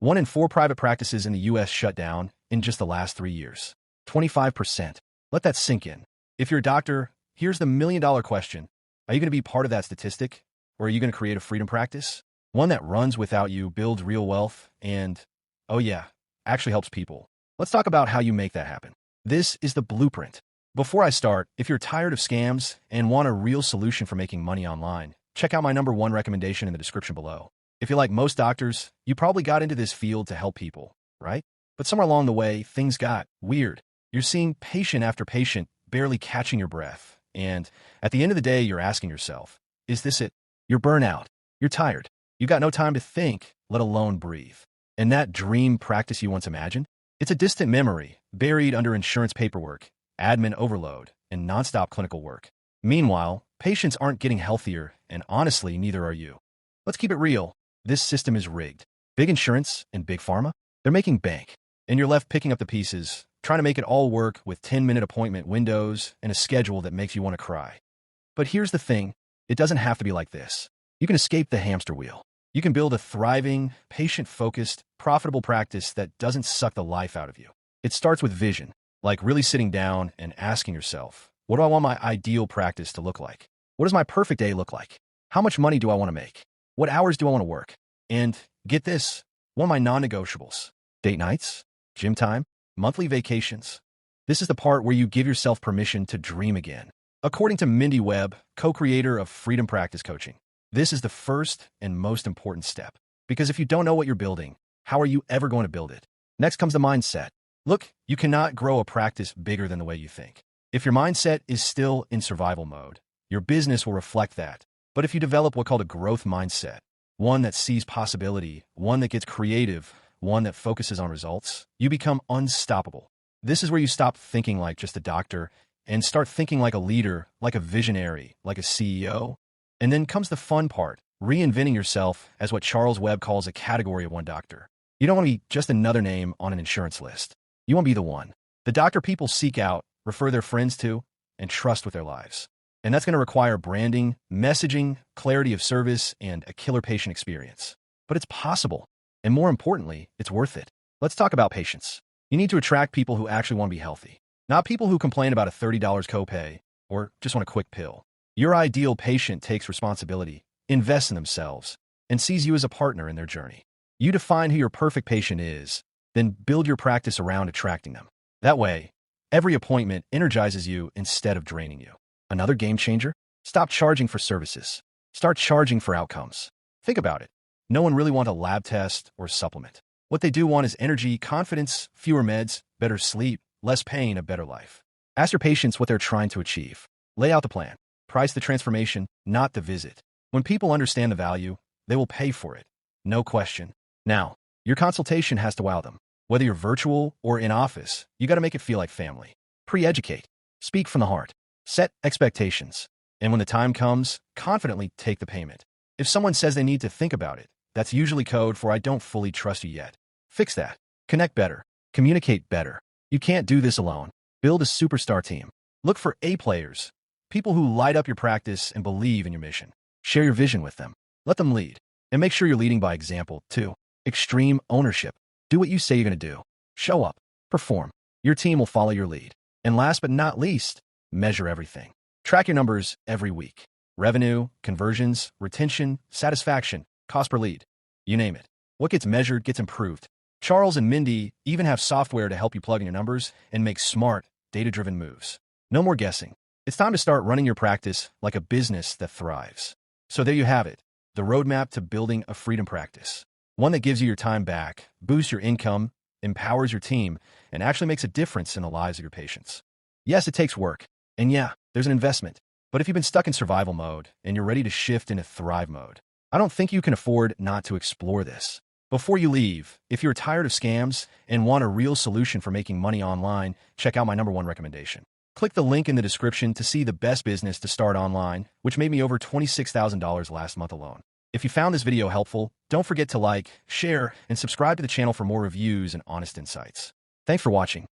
1 in 4 private practices in the US shut down in just the last 3 years. 25%. Let that sink in. If you're a doctor, here's the million-dollar question. Are you going to be part of that statistic? Or are you going to create a freedom practice? One that runs without you, builds real wealth, and, oh yeah, actually helps people. Let's talk about how you make that happen. This is the blueprint. Before I start, if you're tired of scams and want a real solution for making money online, check out my #1 recommendation in the description below. If you're like most doctors, you probably got into this field to help people, right? But somewhere along the way, things got weird. You're seeing patient after patient, barely catching your breath. And at the end of the day, you're asking yourself, is this it? You're burnout. You're tired. You got no time to think, let alone breathe. And that dream practice you once imagined? It's a distant memory, buried under insurance paperwork, admin overload, and nonstop clinical work. Meanwhile, patients aren't getting healthier, and honestly, neither are you. Let's keep it real. This system is rigged. Big insurance and big pharma, they're making bank. And you're left picking up the pieces, trying to make it all work with 10-minute appointment windows and a schedule that makes you want to cry. But here's the thing. It doesn't have to be like this. You can escape the hamster wheel. You can build a thriving, patient-focused, profitable practice that doesn't suck the life out of you. It starts with vision, like really sitting down and asking yourself, what do I want my ideal practice to look like? What does my perfect day look like? How much money do I want to make? What hours do I want to work? And get this, what are my non-negotiables? Date nights? Gym time? Monthly vacations? This is the part where you give yourself permission to dream again. According to Mindy Webb, co-creator of Freedom Practice Coaching, this is the first and most important step. Because if you don't know what you're building, how are you ever going to build it? Next comes the mindset. Look, you cannot grow a practice bigger than the way you think. If your mindset is still in survival mode, your business will reflect that. But if you develop what's called a growth mindset, one that sees possibility, one that gets creative, one that focuses on results, you become unstoppable. This is where you stop thinking like just a doctor and start thinking like a leader, like a visionary, like a CEO. And then comes the fun part, reinventing yourself as what Charles Webb calls a category of one doctor. You don't want to be just another name on an insurance list. You want to be the one. The doctor people seek out, refer their friends to, and trust with their lives. And that's going to require branding, messaging, clarity of service, and a killer patient experience. But it's possible. And more importantly, it's worth it. Let's talk about patients. You need to attract people who actually want to be healthy, not people who complain about a $30 copay or just want a quick pill. Your ideal patient takes responsibility, invests in themselves, and sees you as a partner in their journey. You define who your perfect patient is, then build your practice around attracting them. That way, every appointment energizes you instead of draining you. Another game changer? Stop charging for services. Start charging for outcomes. Think about it. No one really wants a lab test or supplement. What they do want is energy, confidence, fewer meds, better sleep, less pain, a better life. Ask your patients what they're trying to achieve. Lay out the plan. Price the transformation, not the visit. When people understand the value, they will pay for it. No question. Now, your consultation has to wow them. Whether you're virtual or in office, you got to make it feel like family. Pre-educate. Speak from the heart. Set expectations. And when the time comes, confidently take the payment. If someone says they need to think about it, that's usually code for I don't fully trust you yet. Fix that. Connect better. Communicate better. You can't do this alone. Build a superstar team. Look for A players. People who light up your practice and believe in your mission. Share your vision with them. Let them lead. And make sure you're leading by example, too. Extreme ownership. Do what you say you're going to do. Show up. Perform. Your team will follow your lead. And last but not least, measure everything. Track your numbers every week. Revenue, conversions, retention, satisfaction, cost per lead. You name it. What gets measured gets improved. Charles and Mindy even have software to help you plug in your numbers and make smart, data-driven moves. No more guessing. It's time to start running your practice like a business that thrives. So there you have it, the roadmap to building a freedom practice. One that gives you your time back, boosts your income, empowers your team, and actually makes a difference in the lives of your patients. Yes, it takes work. And yeah, there's an investment. But if you've been stuck in survival mode and you're ready to shift into thrive mode, I don't think you can afford not to explore this. Before you leave, if you're tired of scams and want a real solution for making money online, check out my #1 recommendation. Click the link in the description to see the best business to start online, which made me over $26,000 last month alone. If you found this video helpful, don't forget to like, share, and subscribe to the channel for more reviews and honest insights. Thanks for watching.